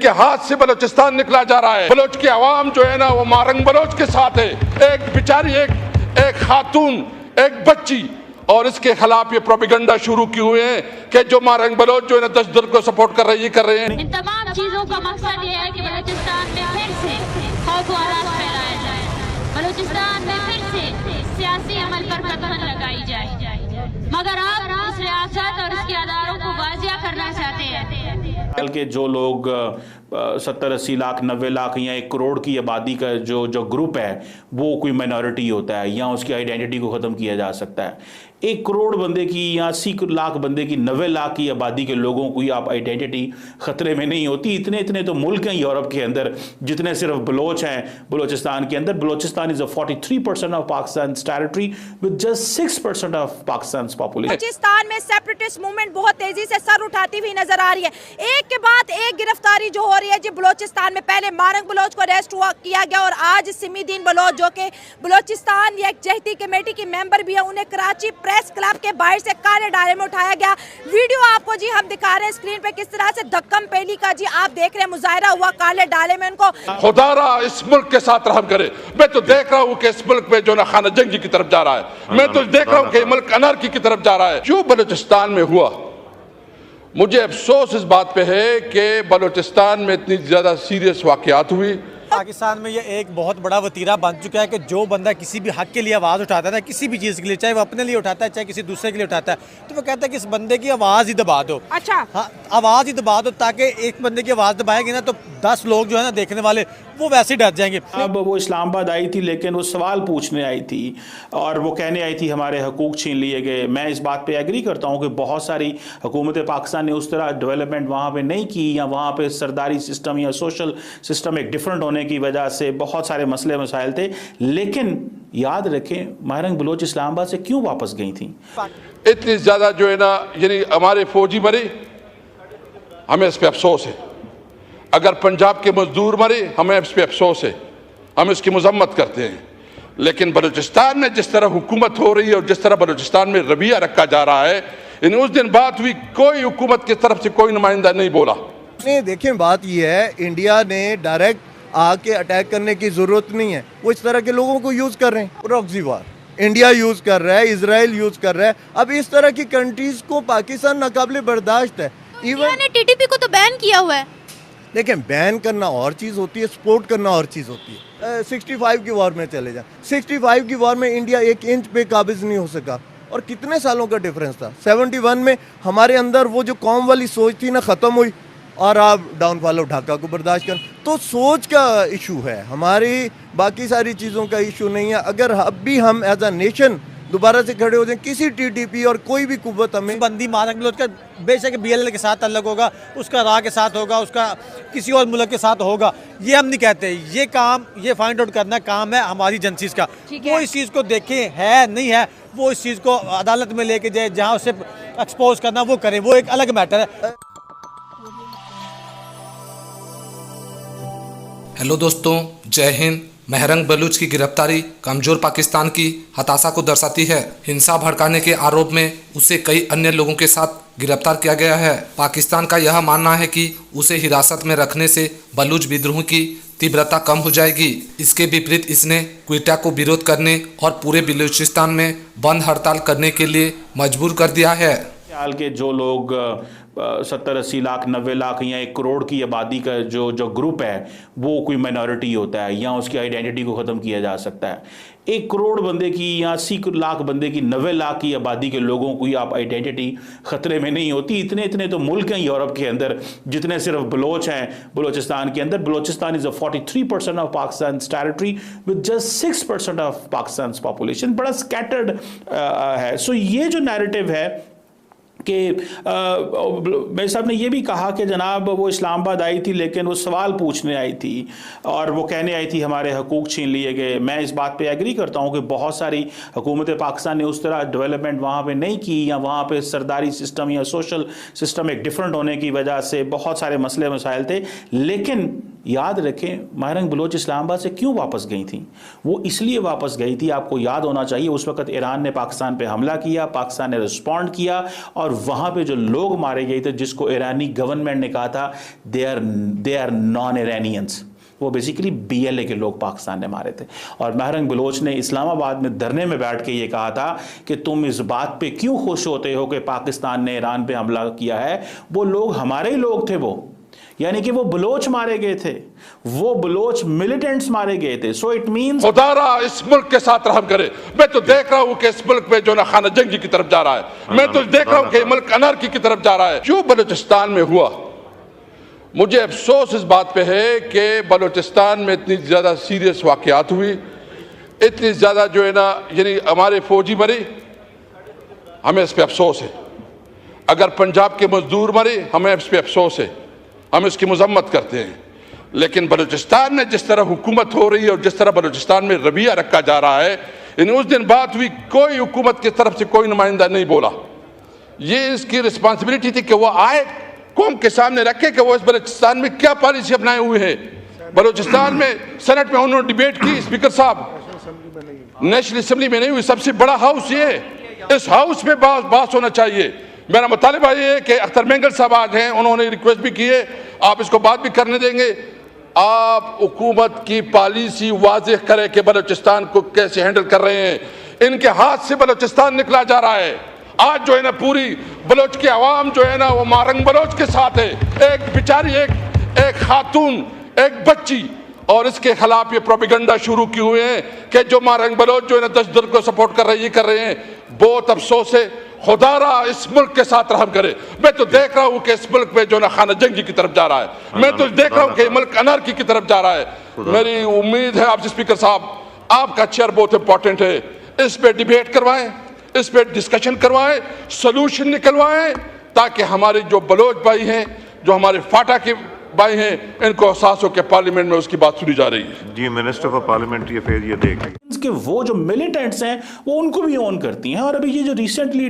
जिनके हाथ से बलोचिस्तान निकला जा रहा है। बलोच की आवाम जो है ना वो मारंग बलोच के साथ है। एक बेचारी एक खातून, एक बच्ची, और इसके खिलाफ ये प्रोपेगेंडा शुरू किए हुए हैं कि जो मारंग बलोच जो है ना तशद्दुद को सपोर्ट कर रही है, कर रहे हैं। इन तमाम चीजों का मकसद ये है कि बलूचिस्तान में फिर से खौफ व हरास फैलाया जाए, बलूचिस्तान में फिर से सियासी अमल पर प्रतिबंध लगाई जाए। मगर आप इस रियासत और इसके अदारों को वाजिया करना चाहते हैं के जो लोग 70-80 लाख 90 लाख या 1 करोड़ की आबादी का जो ग्रुप है वो कोई माइनॉरिटी होता है या उसकी आइडेंटिटी को ख़त्म किया जा सकता है। 1 करोड़ बंदे की या 80 लाख बंदे की 90 लाख की आबादी के लोगों की आप आइडेंटिटी ख़तरे में नहीं होती। इतने तो मुल्क हैं यूरोप के अंदर जितने सिर्फ बलोच हैं बलूचिस्तान के अंदर। Balochistan is 43% of Pakistan territory with just 6% of Pakistan population. Balochistan में सेपरेटिस्ट मूवमेंट बहुत तेजी से सर उठाती हुई नजर आ रही है। एक के बाद एक गिरफ्तारी जो हो रही है जी बलूचिस्तान में। पहले मारंग बलोच को अरेस्ट किया गया और आज सिमीदीन बलोच जो कि बलूचिस्तान यकजहती कमेटी की मेंबर भी है, उन्हें कराची प्रेस क्लब के बाहर से काले डाले में उठाया गया। वीडियो आपको जी हम दिखा रहे हैं स्क्रीन पे किस तरह से धक्कम पेली का जी आप देख रहे हैं मुजाहरा हुआ काले डाले में उनको। खुदारा इस मुल्क के साथ रहम करे। मैं तो देख रहा हूँ कि इस मुल्क में जो ना खाना जंगी की तरफ जा रहा है। मैं तो देख रहा हूँ कि मुल्क अनारकी की तरफ जा रहा है। जो बलूचिस्तान में हुआ, मुझे अफसोस इस बात पे है कि बलूचिस्तान में इतनी ज्यादा सीरियस वाकयात हुई। पाकिस्तान में ये एक बहुत बड़ा वतीरा बन चुका है कि जो बंदा किसी भी हक के लिए आवाज़ उठाता है, किसी भी चीज़ के लिए, चाहे वो अपने लिए उठाता है चाहे किसी दूसरे के लिए उठाता है, तो वो कहता है कि इस बंदे की आवाज़ ही दबा दो। अच्छा, हाँ, आवाज़ ही दबा दो ताकि एक बंदे की आवाज़ दबाएगी ना तो 10 लोग जो है ना देखने वाले वो वैसे ही डर जाएंगे। अब वो इस्लामाबाद आई थी लेकिन वो सवाल पूछने आई थी और वो कहने आई थी हमारे हकूक़ छीन लिए गए। मैं इस बात पे एग्री करता हूँ कि बहुत सारी हुकूमत पाकिस्तान ने उस तरह डेवलपमेंट वहाँ पे नहीं की या वहाँ पे सरदारी सिस्टम या सोशल सिस्टम एक डिफरेंट होने की वजह से बहुत सारे मसले मसाइल थे। लेकिन याद रखें मारंग बलोच इस्लामाबाद से क्यों वापस गई थी? इतनी ज़्यादा जो है ना यानी हमारे फौजी मरे, हमें इस पर अफसोस है। अगर पंजाब के मजदूर मरे, हमें इस पर अफसोस है, हम इसकी मजम्मत करते हैं। लेकिन बलूचिस्तान में जिस तरह हुकूमत हो रही है और जिस तरह बलूचिस्तान में रवैया रखा जा रहा है, यानी उस दिन बात हुई, कोई हुकूमत की तरफ से कोई नुमाइंदा नहीं बोला। नहीं, देखें बात यह है, इंडिया ने डायरेक्ट आके अटैक करने की ज़रूरत नहीं है। वो इस तरह के लोगों को यूज़ कर रहे हैं। प्रॉक्सी वार इंडिया यूज़ कर रहा है, इजराइल यूज़ कर रहा है। अब इस तरह की कंट्रीज़ को पाकिस्तान नाकाबिले बर्दाश्त है। इवन ने टीटीपी को तो बैन किया हुआ है। देखें, बैन करना और चीज़ होती है, सपोर्ट करना और चीज़ होती है। 65 की वॉर में चले जाए, 65 की वॉर में इंडिया 1 इंच पे काबिज नहीं हो सका और कितने सालों का डिफरेंस था। 71 में हमारे अंदर वो जो कौम वाली सोच थी ना ख़त्म हुई और आप डाउनफॉल ऑफ ढाका को बर्दाश्त कर। तो सोच का इशू है, हमारी बाकी सारी चीज़ों का इशू नहीं है। अगर अब भी हम एज अ नेशन दोबारा से खड़े हो जाए, किसी टीटीपी और कोई भी कुव्वत हमें बंदी मारंग बलोच का बेशक बीएलएल के साथ ताल्लुक होगा, उसका रा के साथ होगा, उसका किसी और मुल्क के साथ होगा, ये हम नहीं कहते। ये काम ये फाइंड आउट करना काम है हमारी एजेंसीज का। वो इस चीज़ को देखें है नहीं है, वो इस चीज़ को अदालत में लेके जाए, जहाँ उसे एक्सपोज करना वो करें, वो एक अलग मैटर है। हेलो दोस्तों, जय हिंद। महरंग बलूच की गिरफ्तारी कमजोर पाकिस्तान की हताशा को दर्शाती है। हिंसा भड़काने के आरोप में उसे कई अन्य लोगों के साथ गिरफ्तार किया गया है। पाकिस्तान का यह मानना है कि उसे हिरासत में रखने से बलूच विद्रोह की तीव्रता कम हो जाएगी। इसके विपरीत इसने क्वेटा को विरोध करने और पूरे बलूचिस्तान में बंद हड़ताल करने के लिए मजबूर कर दिया है। हाल के जो लोग 70-80 लाख 90 लाख या 1 करोड़ की आबादी का जो ग्रुप है वो कोई माइनॉरिटी होता है या उसकी आइडेंटिटी को ख़त्म किया जा सकता है। 1 करोड़ बंदे की या 80 लाख बंदे की 90 लाख की आबादी के लोगों की आप आइडेंटिटी ख़तरे में नहीं होती। इतने तो मुल्क हैं यूरोप के अंदर जितने सिर्फ बलोच हैं बलूचिस्तान के अंदर। Balochistan is 43% of Pakistan territory with just 6% of Pakistan population. बड़ा स्कैटर्ड है। सो ये जो नैरेटिव है कि मेरे साहब ने यह भी कहा कि जनाब वो इस्लामाबाद आई थी लेकिन वो सवाल पूछने आई थी और वो कहने आई थी हमारे हकूक़ छीन लिए गए। मैं इस बात पे एग्री करता हूँ कि बहुत सारी हुकूमत पाकिस्तान ने उस तरह डेवलपमेंट वहाँ पे नहीं की या वहाँ पे सरदारी सिस्टम या सोशल सिस्टम एक डिफरेंट होने की वजह से बहुत सारे मसले मसाइल थे। लेकिन याद रखें महरंग बलोच इस्लामाबाद से क्यों वापस गई थी। वो इसलिए वापस गई थी, आपको याद होना चाहिए, उस वक्त ईरान ने पाकिस्तान पे हमला किया, पाकिस्तान ने रिस्पॉन्ड किया और वहाँ पे जो लोग मारे गए थे जिसको ईरानी गवर्नमेंट ने कहा था दे आर नॉन ईरानियंस, वो बेसिकली बीएलए के लोग पाकिस्तान ने मारे थे। और महरंग बलोच ने इस्लामाबाद में धरने में बैठ के ये कहा था कि तुम इस बात पे क्यों खुश होते हो कि पाकिस्तान ने ईरान पे हमला किया है, वो लोग हमारे ही लोग थे, वो यानी कि वो बलोच मारे गए थे, वो बलोच मिलिटेंट्स मारे गए थे। सो इट मींस खुदारा इस मुल्क के साथ रहम करे। मैं तो देख रहा हूं कि इस मुल्क में जो ना खाना जंगी की तरफ जा रहा है, मैं तो देख रहा हूं कि मुल्क अनारकी की तरफ जा रहा है। जो बलूचिस्तान में हुआ, मुझे अफसोस इस बात पे है कि बलूचिस्तान में इतनी ज़्यादा सीरियस वाक़यात हुई, इतनी ज़्यादा जो है ना यानी हमारे फौजी मरे, हमें इस पर अफसोस है। अगर पंजाब के मजदूर मरे, हमें इस पर अफसोस है, हम इसकी मजम्मत करते हैं। लेकिन बलूचिस्तान में जिस तरह हुकूमत हो रही है और जिस तरह बलूचिस्तान में रवैया रखा जा रहा है, इन उस दिन बात हुई, कोई हुकूमत की तरफ से कोई नुमाइंदा नहीं बोला। ये इसकी रिस्पॉन्सिबिलिटी थी कि वो आए, कौम के सामने रखे कि वो इस बलूचिस्तान में क्या पॉलिसी अपनाए हुए हैं। बलूचिस्तान में सेनेट में उन्होंने डिबेट की, स्पीकर साहब, नेशनल असेंबली में नहीं हुई। सबसे बड़ा हाउस ये है, इस हाउस में बात होना चाहिए। मेरा मुतालिबा ये है कि अख्तर मेंगल साहब आज हैं, उन्होंने रिक्वेस्ट भी की है, आप इसको बात भी करने देंगे। आप हुकूमत की पॉलिसी वाज़ेह करें कि बलूचिस्तान को कैसे हैंडल कर रहे हैं। इनके हाथ से बलूचिस्तान निकला जा रहा है। आज जो है ना पूरी बलोच की आवाम जो है ना वो मारंग बलोच के साथ है। एक बेचारी एक खातून, एक बच्ची, और इसके खिलाफ ये प्रोपेगेंडा शुरू किए हुए हैं कि जो मारंग बलोच जो है ना दहशतगर्द को सपोर्ट कर रहे हैं, ये कर रहे हैं। बहुत अफसोस है। खुदारा इस मुल्क के साथ रहम करे। मैं तो देख रहा हूँ कि इस मुल्क में जो ना खाना जंगी की तरफ जा रहा है, मैं तो देख रहा हूँ कि मुल्क अनारकी की तरफ जा रहा है। मेरी उम्मीद है आपसे स्पीकर साहब, आपका चेयर बहुत इंपॉर्टेंट है, इस पे डिबेट करवाएं, इस पे डिस्कशन करवाएं, सोल्यूशन निकलवाएं, ताकि हमारे जो बलोच भाई हैं, जो हमारे फाटा के भाई हैं, इनको एहसास हो कि पार्लियामेंट में उसकी बात सुनी जा रही है। जी, मिनिस्टर फॉर पार्लियामेंट्री अफेयर ये देख कि वो जो मिलिटेंट्स हैं वो उनको भी ऑन करती हैं। और अभी ये जो रिसेंटली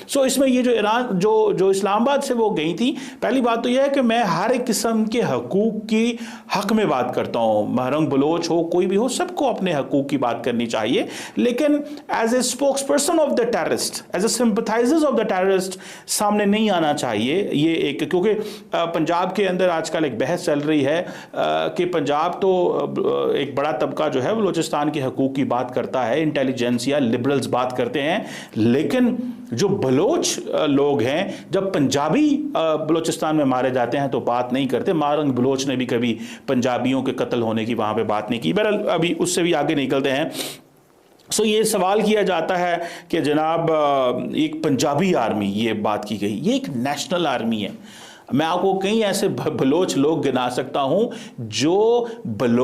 सो इसमें ये जो ईरान जो इस्लामाबाद से वो गई थी, पहली बात तो यह है कि मैं हर एक किस्म के हकूक की हक में बात करता हूँ, महरंग बलोच हो, कोई भी हो, सबको अपने हकूक की बात करनी चाहिए। लेकिन as a spokesperson of the terrorist, as a sympathisers of the terrorist सामने नहीं आना चाहिए ये एक, क्योंकि पंजाब के अंदर आजकल एक बहस चल रही है कि पंजाब तो एक बड़ा तबका जो है बलूचिस्तान के हकूक की बात करता है, इंटेलिजेंसिया लिबरल्स बात करते हैं, लेकिन जो बलोच लोग हैं जब पंजाबी बलूचिस्तान में मारे जाते हैं तो बात नहीं करते। मारंग बलोच ने भी कभी पंजाबियों के कत्ल होने की वहां पे बात नहीं की। बहरहाल अभी उससे भी आगे निकलते हैं। सो ये सवाल किया जाता है कि जनाब एक पंजाबी आर्मी, ये बात की गई, ये एक नेशनल आर्मी है। मैं आपको कई ऐसे बलोच लोग गिना सकता हूं जो बलोच